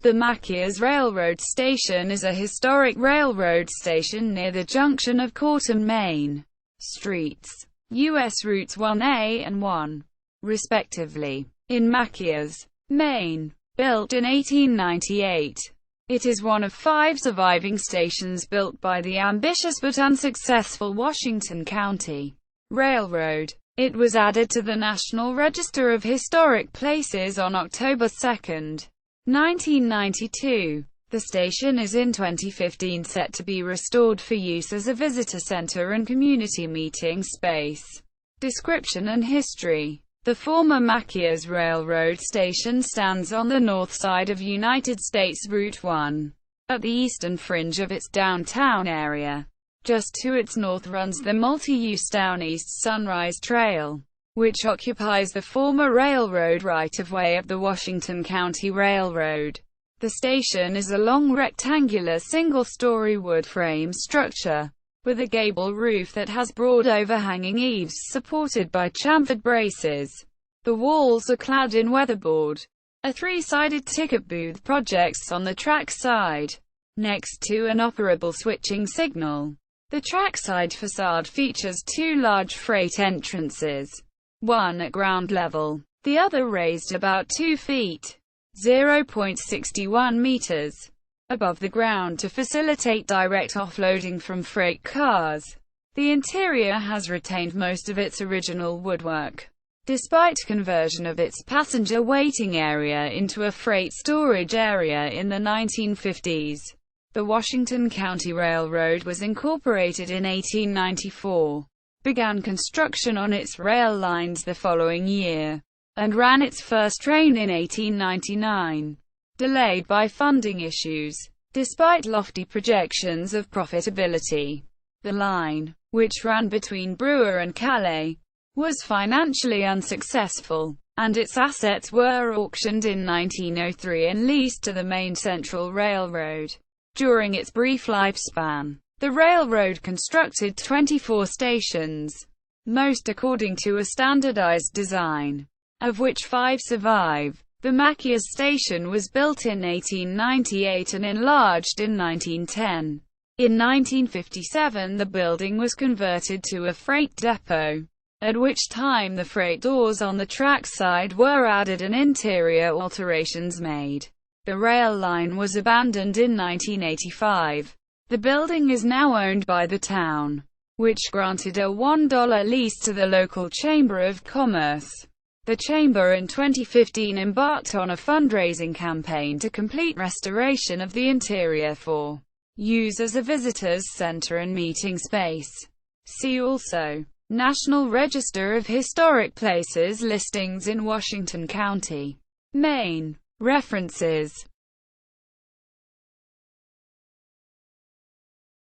The Machias Railroad Station is a historic railroad station near the junction of Corton, Maine Streets, U.S. routes 1A and 1, respectively, in Machias, Maine. Built in 1898, it is one of 5 surviving stations built by the ambitious but unsuccessful Washington County Railroad. It was added to the National Register of Historic Places on October 2, 1992. The station is in 2015 set to be restored for use as a visitor center and community meeting space. Description and history. The former Machias Railroad Station stands on the north side of United States Route 1, at the eastern fringe of its downtown area. Just to its north runs the multi-use Down East Sunrise Trail, which occupies the former railroad right-of-way of the Washington County Railroad. The station is a long rectangular single-story wood frame structure, with a gable roof that has broad overhanging eaves supported by chamfered braces. The walls are clad in weatherboard. A 3-sided ticket booth projects on the track side, next to an operable switching signal. The trackside facade features 2 large freight entrances, one at ground level, the other raised about 2 feet, (0.61 meters), above the ground to facilitate direct offloading from freight cars. The interior has retained most of its original woodwork, despite conversion of its passenger waiting area into a freight storage area in the 1950s. The Washington County Railroad was incorporated in 1894, began construction on its rail lines the following year, and ran its first train in 1899. Delayed by funding issues. Despite lofty projections of profitability, the line, which ran between Brewer and Calais, was financially unsuccessful, and its assets were auctioned in 1903 and leased to the Maine Central Railroad. During its brief lifespan, the railroad constructed 24 stations, most according to a standardized design, of which 5 survive. The Machias Station was built in 1898 and enlarged in 1910. In 1957 the building was converted to a freight depot, at which time the freight doors on the track side were added and interior alterations made. The rail line was abandoned in 1985. The building is now owned by the town, which granted a $1 lease to the local Chamber of Commerce. The Chamber in 2015 embarked on a fundraising campaign to complete restoration of the interior for use as a visitors center and meeting space. See also: National Register of Historic Places listings in Washington County, Maine. References